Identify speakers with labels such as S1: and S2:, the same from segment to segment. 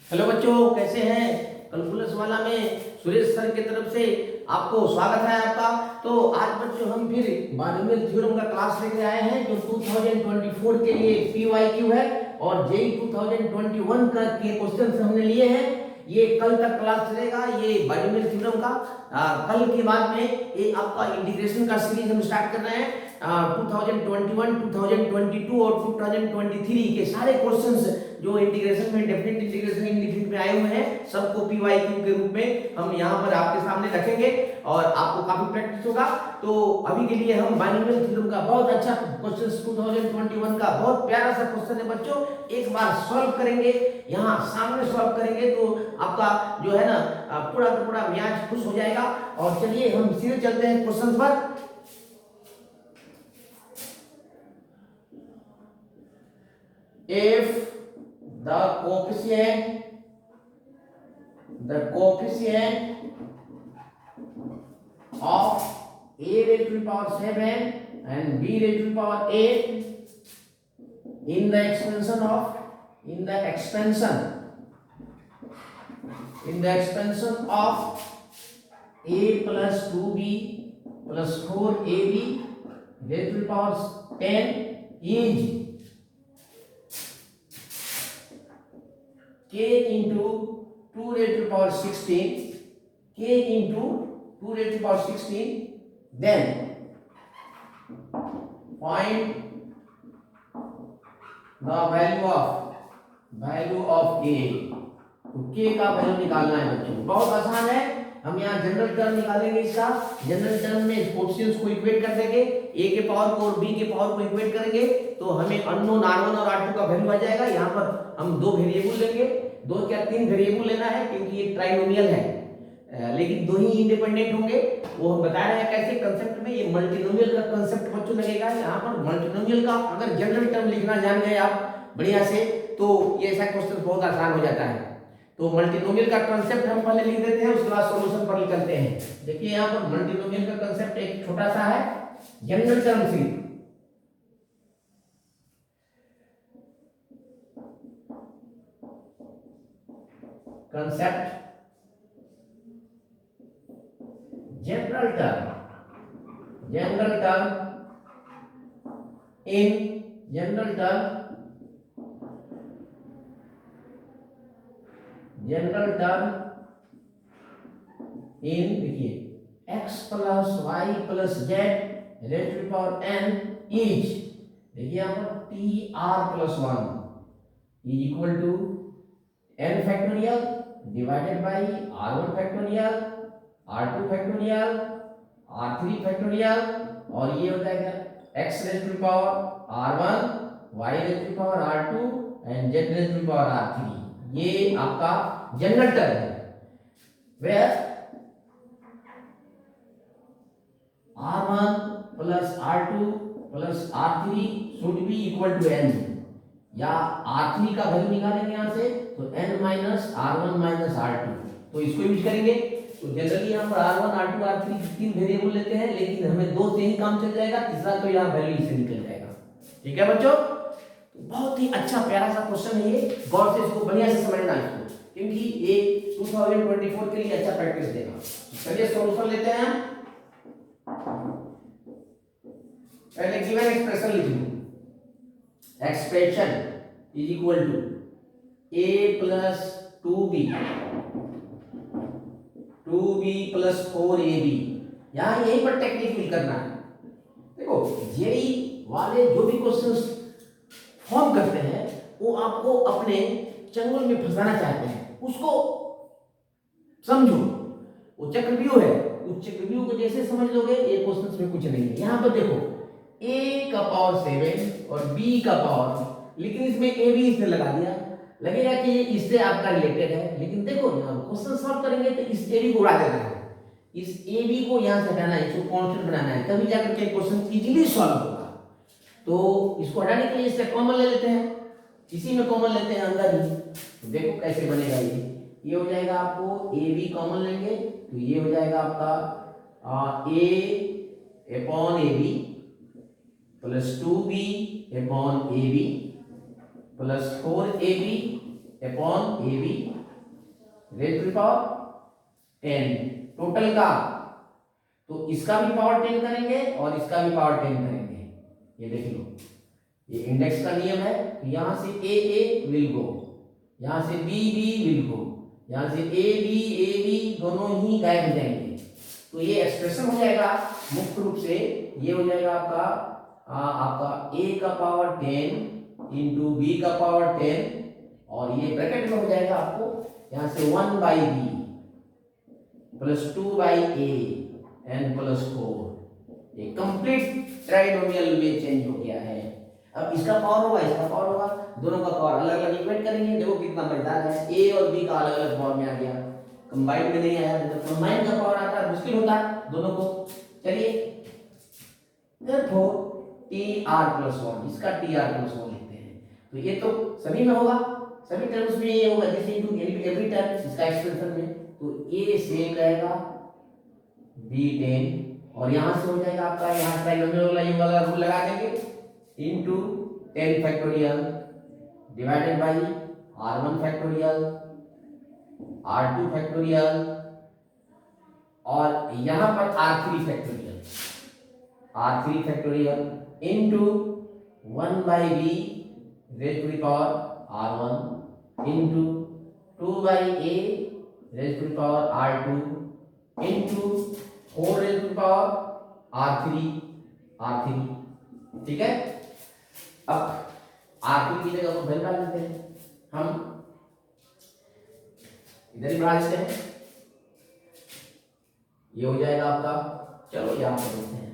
S1: Hello बच्चों, कैसे हैं? कैलकुलस वाला में सुरेश सर की तरफ से आपको स्वागत है आपका। तो आज बच्चों हम फिर बाइनोमियल थ्योरम का क्लास लेके आए हैं जो 2024 के लिए पीवाईक्यू है और जेई 2021 का के क्वेश्चन हमने लिए हैं। ये कल तक क्लास चलेगा ये बाइनोमियल थ्योरम का। कल के बाद में ये आपका इंटीग्रेशन का सीरीज हम स्टार्ट कर रहे हैं। 2021, 2022 और 2023 के सारे क्वेश्चंस जो इंटीग्रेशन में डेफिनेट इंटीग्रेशन इंडिफिनिट में आए हुए हैं सबको पीवाईक्यू के रूप में हम यहाँ पर आपके सामने रखेंगे और आपको काफी प्रैक्टिस होगा। तो अभी के लिए हम बाइनोमियल थ्योरम का बहुत अच्छा क्वेश्चन 2021 का बहुत प्यारा सा क्वेश्चन है बच्चों, एक बार सॉल्व करेंगे, यहाँ सामने सॉल्व करेंगे तो आपका जो है ना पूरा का पूरा मियाज खुश हो जाएगा। और चलिए हम सीधे चलते हैं क्वेश्चन पर। If the coefficient of a raised to the power 7 and b raised to the power 8 in the expansion of a plus 2b plus 4ab raised to the power 10 is k into 2 raised to the power 16, k into 2 raised to the power 16, then find the value of a। तो k का value निकालना है बच्चों, बहुत आसान है। हम यहाँ जनरल टर्म निकालेंगे, इसका जनरल टर्म में कोएफिशिएंट्स को इक्वेट कर देंगे, a के पावर को और b के पावर को इक्वेट करेंगे तो हमें अननोन r1 और r2 का वैल्यू आ जाएगा। यहाँ पर हम दो वेरिएबल लेंगे, दो क्या तीन वेरिएबल लेना है क्योंकि ये ट्राइनोमियल है, लेकिन दो ही इंडिपेंडेंट होंगे। वो हम बता रहे हैं कैसे कंसेप्ट में, ये मल्टीनोमियल का कंसेप्ट बच्चों लगेगा। यहाँ पर मल्टीनोमियल का अगर जनरल टर्म लिखना जान गए आप बढ़िया से तो ये ऐसा क्वेश्चन बहुत आसान हो जाता है। तो मल्टीनोमियल का कंसेप्ट हम पहले लिख देते हैं, उसके बाद सॉल्यूशन पर निकलते हैं। देखिए यहाँ पर मल्टीनोमियल का कंसेप्ट एक छोटा सा है, जनरल टर्म से कंसेप्ट जनरल टर्म इन देखिए x plus Y plus Z raise to the power n is, देखिए यहाँ पर T R plus 1 is equal to n factorial divided by r1 factorial r2 factorial r3 factorial और ये हो जाएगा x raise to the power r1 y raise to the power r2 and z raise to the power r3। ये आपका general term है। Where r1 plus r2 plus r3 should be equal to n, या r3 का value निकालेंगे यहाँ से तो n minus r1 minus r2, तो इसको यूज करेंगे। तो जनरली यहाँ पर r1 r2 r3 तीन वेरिएबल लेते हैं, लेकिन हमें दो से ही काम चल जाएगा, तीसरा तो यहाँ वैल्यू इससे निकल जाएगा। ठीक है बच्चों, तो बहुत ही अच्छा प्यारा सा क्वेश्चन है ये, गौर से इसको बढ़िया से समझना इसको, क्योंकि ये 2024 के लिए अच्छा प्रैक्टिस देगा। चलिए सॉल्यूशन लेते हैं। पहले गिवन एक्सप्रेशन लिख लो, expression is equal to a plus 2b plus 4ab। यहाँ यहीं पर टेक्निक फिल करना है। देखो जेई वाले जो भी क्वेश्चंस फॉर्म करते हैं वो आपको अपने चंगुल में फंसाना चाहते हैं, उसको समझो। वो चक्रव्यूह है, उस चक्रव्यूह को जैसे समझ लोगे ये क्वेश्चंस में कुछ नहीं है। यहाँ पर देखो a का पावर 7 और b का पावर, लेकिन इसमें a भी इसने लगा दिया, लगेगा कि ये इससे आपका रिलेटेड है, लेकिन देखो यहाँ क्वेश्चन सॉल्व करेंगे तो इस a b को उड़ा देना है, इस a b को यहाँ से हटाना है, इसको कांस्टेंट बनाना है, तभी जाकर के क्वेश्चन इजीली सॉल्व होगा। तो इसको हटाने के लिए इससे कॉमन ले लेते हैं, इसी में कॉमन लेते हैं अंदर ही। तो देखो कैसे बनेगा ये हो जाएगा आपको ए बी कॉमन लेंगे तो ये हो जाएगा आपका A upon A B plus 2b upon A B plus 4ab upon A B raise to power 10 total का, तो इसका भी पावर 10 करेंगे और इसका भी पावर 10 करेंगे। ये देख लो, ये इंडेक्स का नियम है। तो यहां से ए विल गो, यहां से बी विल गो, यहां से ए बी दोनों ही गायब हो जाएंगे। तो ये एक्सप्रेशन हो जाएगा मुख्य रूप से, ये हो जाएगा आपका ए का पावर 10 इंटू बी का पावर 10 और ये ब्रैकेट में हो जाएगा आपको यहां से 1 by B plus 2 by A N plus 4। ये कंप्लीट ट्राइनोमियल में चेंज हो गया है। अब इसका पावर होगा, इसका पावर होगा, दोनों का पावर अलग अलग इक्वेट करेंगे। देखो कितना मजेदार है, ए और बी का अलग अलग पावर में आ गया, कंबाइंड में नहीं आया। जब कंबाइंड का पावर आता है मुश्किल होता है दोनों को। चलिए therefore TR+1, इसका TR+1 लिखते हैं। तो ये तो सभी में होगा, सभी टर्म्स में ये होगा, जैसे इनटू एवरी टर्म इसका एक्सप्रेशन में। तो ए सेम रहेगा B10 और यहां से हो जाएगा आपका, यहां ट्राइनोमियल वाला ये वाला रूल लगा देंगे, into 10 factorial divided by R1 factorial R2 factorial और यहां पर R3 factorial into 1 by B raise to the power R1 into 2 by A raise to the power R2 into 4 raise to the power R3। ठीक है, अब R3 की जगह को value डाल देते हैं, हम इधर ही बढ़ा देते हैं। ये हो जाएगा आपका, चलो यहां पर देखते हैं,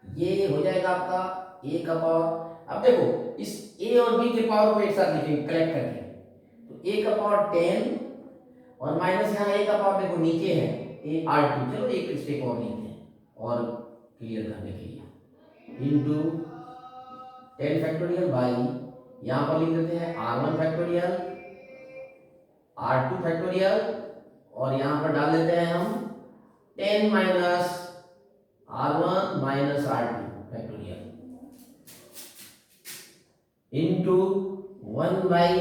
S1: ये हो जाएगा आपका ए का पावर। अब देखो इस ए और बी के पावर को एक साथ लिखेंगे कलेक्ट करके, तो ए का पावर 10 और माइनस यहाँ ए का पावर देखो नीचे है ए R2। चलो एक स्टेप और लिखते हैं और क्लियर करने के लिए, इनटू 10 फैक्टोरियल बाई यहाँ पर लिख देते हैं R1 फैक्टोरियल R2 फैक्टोरियल और यहाँ पर डाल देते हैं हम 10 minus R1 minus R2 factorial into 1 by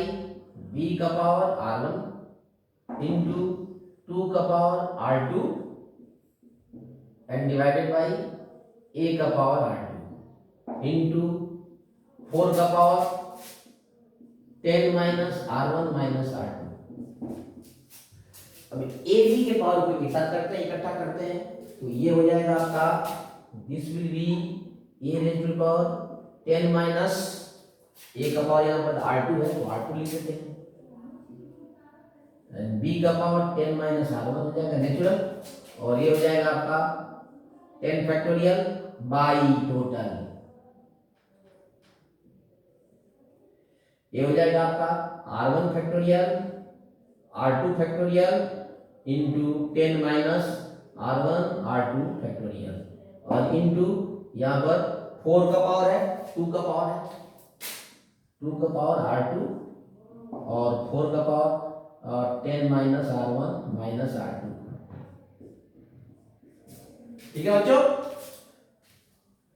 S1: B का पावर R1 इनटू 2 का power R2 and divided by A का पावर R2 इनटू 4 का power 10 minus R1 minus R2। अब ए बी के पावर को एक साथ करते हैं, इकट्ठा करते हैं, तो ये हो जाएगा आपका this will be A raise to power 10 minus A का पावर यहाँ पर R2 है तो R2 लिख देते हैं, एंड बी का पावर 10 माइनस R1 हो जाएगा नेचुरल, और ये हो जाएगा आपका 10 फैक्टोरियल बाई टोटल। ये हो जाएगा आपका R1 factorial R2 factorial into 10 minus R1 R2 factorial और इंटू यहाँ पर 4 का पावर है 2 का पावर है 2 का पावर R2 और 4 का power 10 minus R1 minus R2। ठीक है बच्चों,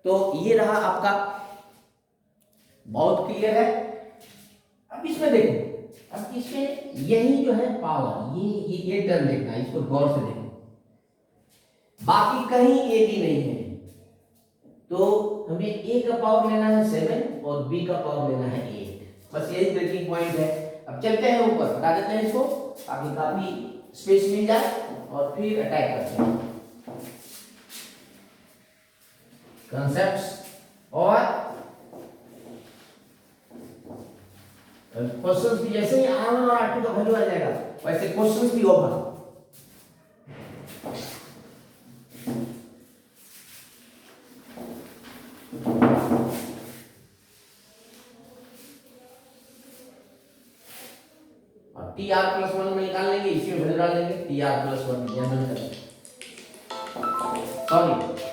S1: तो ये रहा आपका, बहुत क्लियर है। अब इसमें देखो, अब इसमें यही जो है पावर, ये टर्म देखना, इसको गौर से देखो, बाकी कहीं ए भी नहीं है, तो हमें ए का पावर लेना है 7 और बी का पावर लेना है 8, बस यही ब्रेकिंग पॉइंट है। अब चलते हैं ऊपर, हटा देते हैं इसको ताकि काफी स्पेस मिल जाए और फिर अटैक करते हैं कंसेप्ट्स और क्वेश्चंस भी। जैसे ही R1 और R2 का वैल्यू आ जाएगा वैसे क्वेश्चंस भी होगा। और TR+1 में निकाल लेंगे, इसी में वैल्यू डाल देंगे TR+1 जनरल करेंगे, सॉरी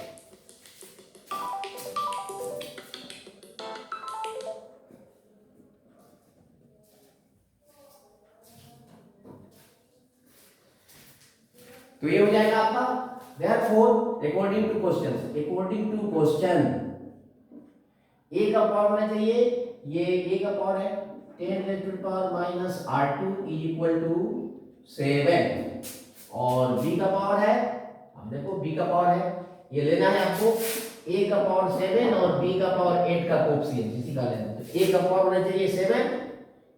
S1: तो ये हो जाएगा आपका therefore according to question ए का पावर होना चाहिए, ये ए का पावर है 10 raised to the power minus R2 is equal to 7 और b का पावर है, अब देखो b का पावर है, ये लेना है आपको a का पावर 7 और b का पावर 8 का कोएफिशिएंट इसी का लेना है। तो a का पावर होना चाहिए 7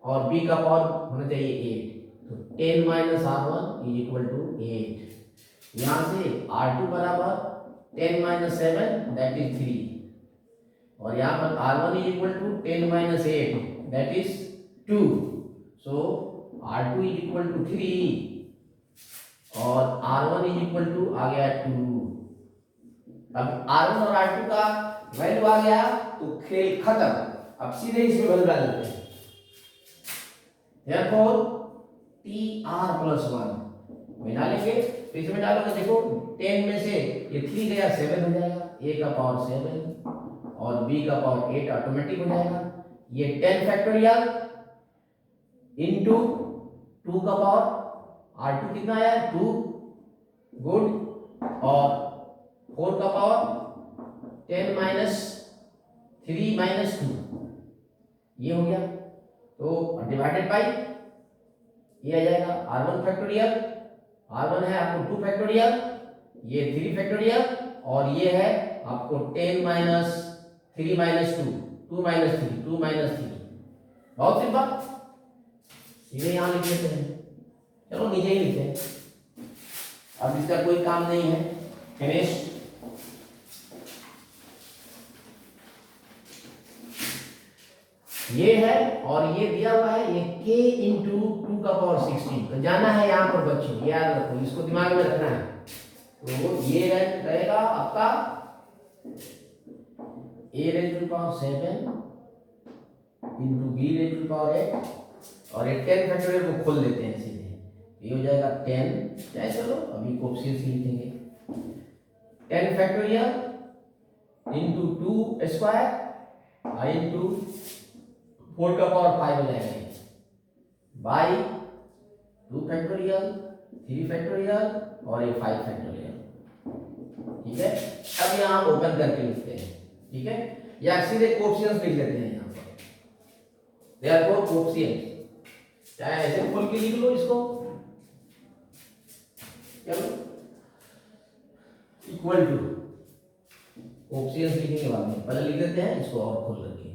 S1: और b का पावर होना चाहिए 8। तो 10 minus R1 is equal to 8। यहाँ से R2 बराबर 10 माइनस 7 दैट इज 3 और यहाँ पर R1 is equal to 10 minus 8 that is 2। So R2 is equal to 3 और R1 इज इक्वल टू आ गया 2। अब R1 और R2 का वैल्यू आ गया तो खेल खत्म। अब सीधे इसमें वैल्यू डाल देते हैं। therefore TR + 1 में डालेंगे तो इसमें डालोगे, देखो 10 में से ये 3 गया 7 हो जाएगा, a का पावर 7 और b का पावर 8 ऑटोमेटिक हो जाएगा। ये 10 फैक्टोरियल इनटू 2 का पावर R2 कितना आया 2 गुड और 4 का पावर 10 माइनस 3 माइनस 2 ये हो गया। तो डिवाइडेड बाई ये आ जाएगा R1 फैक्टोरियल, R1 है आपको 2 फैक्टोरियल, ये 3 फैक्टोरियल और ये है आपको 10 माइनस 3 माइनस 2 2 माइनस 3 2 माइनस 3। बहुत सिंपल, सीधे यहाँ लिख लेते हैं। चलो नीचे ही लिखते हैं, अब इसका कोई काम नहीं है। फिनिश। ये है और ये दिया हुआ है ये k इंटू 2 का पावर 16। तो जाना है यहाँ पर बच्चों, याद रखो, इसको दिमाग में रखना है। तो ये रहेगा आपका a raise to power 7 into b raise to power 8 और ये 10 फैक्टोरियल को खोल देते हैं सीधे। ये हो जाएगा 10, चाहे चलो अभी कोएफिशिएंट से लिखेंगे 10 फैक्टोरियल इंटू 2 स्क्वायर इंटू 4 का पावर 5 हो जाएगा बाई 2 फैक्टोरियल 3 फैक्टोरियल और ये 5 फैक्टोरियल। ठीक है, अब यहाँ ओपन करके लिखते हैं। ठीक है, या सीधे कोएफिशिएंट्स लिख लेते हैं यहाँ पर। देयरफॉर कोएफिशिएंट्स चाहे ऐसे खोल के लिख लो इसको, चलो इक्वल टू कोएफिशिएंट्स लिखने के बाद में पहले लिख देते हैं इसको और खोल करके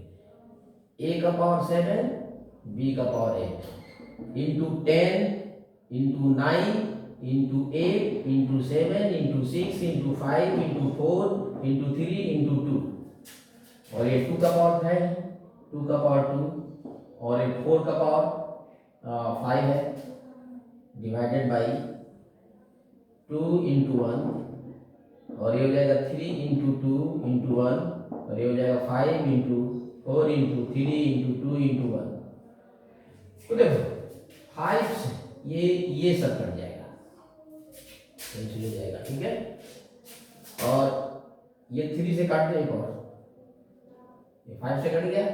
S1: a का पावर 7 b का power 8 into 10 into 9 into 8 into 7 into 6 into 5 into 4 into 3 into 2 और ये 2 का पावर 5 2 का पावर 2 और ये 4 का पावर 5 है डिवाइडेड बाई 2 इंटू 1 और ये हो जाएगा 3 इंटू 2 इंटू 1 और ये हो जाएगा 5 इंटू 4 इंटू 3 इंटू 2 इंटू 1। तो देखो 5 से ये सब कट जाएगा, कैंसिल हो जाएगा। ठीक है, और ये 3 से काट दो एक और, ये 5 से कट गया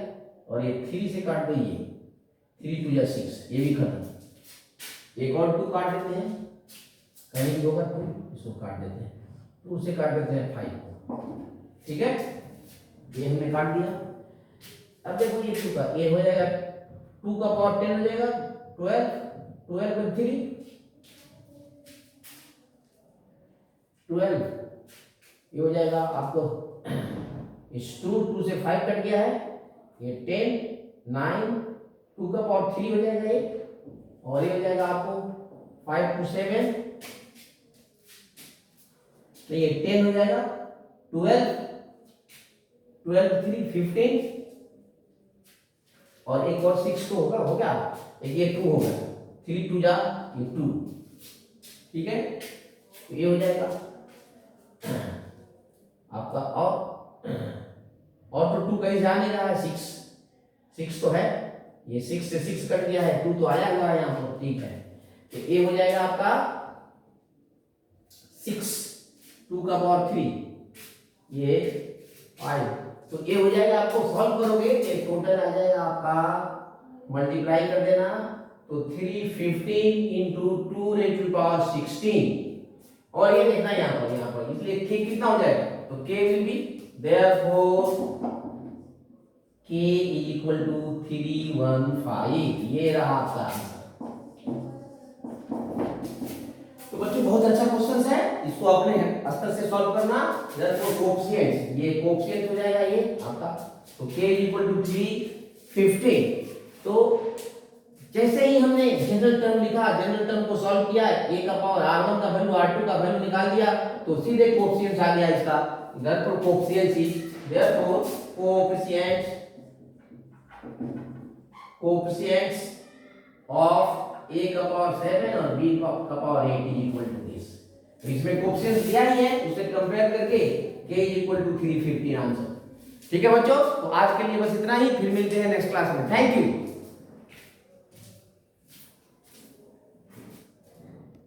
S1: और ये 3 से काट दो, ये 3 2 6 ये भी खत्म। एक और 2 काट देते हैं, कहीं भी होगा 2 इसको काट देते हैं, 2 से काट देते हैं 5। ठीक है, ये हमने काट दिया। अब देखो ये 2 का ये हो जाएगा 2 का पावर 10 हो जाएगा 12 12 में 3 12 ये हो जाएगा आपको इस 2 से 5 कट गया है, ये 10 9 2 का पावर 3 हो जाएगा ये और ये हो जाएगा आपको 5 2 7 तो ये 10 हो जाएगा 12 12 3 15 और एक और 6 तो होगा, हो गया एक ये 2 होगा 3 2 जा ये 2। ठीक है, तो ये हो जाएगा आपका और तो 2 कहीं जा नहीं रहा है, 6 तो है, ये 6 से 6 कट गया है, 2 तो आया हुआ है यहाँ पर। ठीक है, तो ये हो जाएगा आपका 6 2 का पावर 3 ये 5 तो ये हो जाएगा। आपको सॉल्व करोगे ये टोटल आ जाएगा आपका, मल्टीप्लाई कर देना तो 315 इंटू 2 रेज़ टू पावर 16 और ये देखना यहाँ पर इसलिए k कितना हो जाएगा तो k will be therefore k is equal to 315। ये रहा आपका आंसर। तो बच्चों बहुत अच्छा क्वेश्चन है, इसको अपने स्तर से सॉल्व करना। तो कोएफिशिएंट्स, ये कोएफिशिएंट हो जाएगा ये आपका, तो k इक्वल टू 315। तो जैसे ही हमने जनरल टर्म लिखा, जनरल टर्म को सॉल्व किया, a का पावर r1 का वैल्यू r2 का वैल्यू निकाल दिया, तो सीधे कोएफिशिएंट्स आ गया इसका। Therefore coefficients is, therefore coefficients of a का पावर 7 और b का power 8 is equal to this. तो इसमें कोएफिशिएंट्स दिया ही है, उसे कंपेयर करके k is equal to 315 answer. ठीक है बच्चों, तो आज के लिए बस इतना ही, फिर मिलते हैं नेक्स्ट क्लास में। Thank you.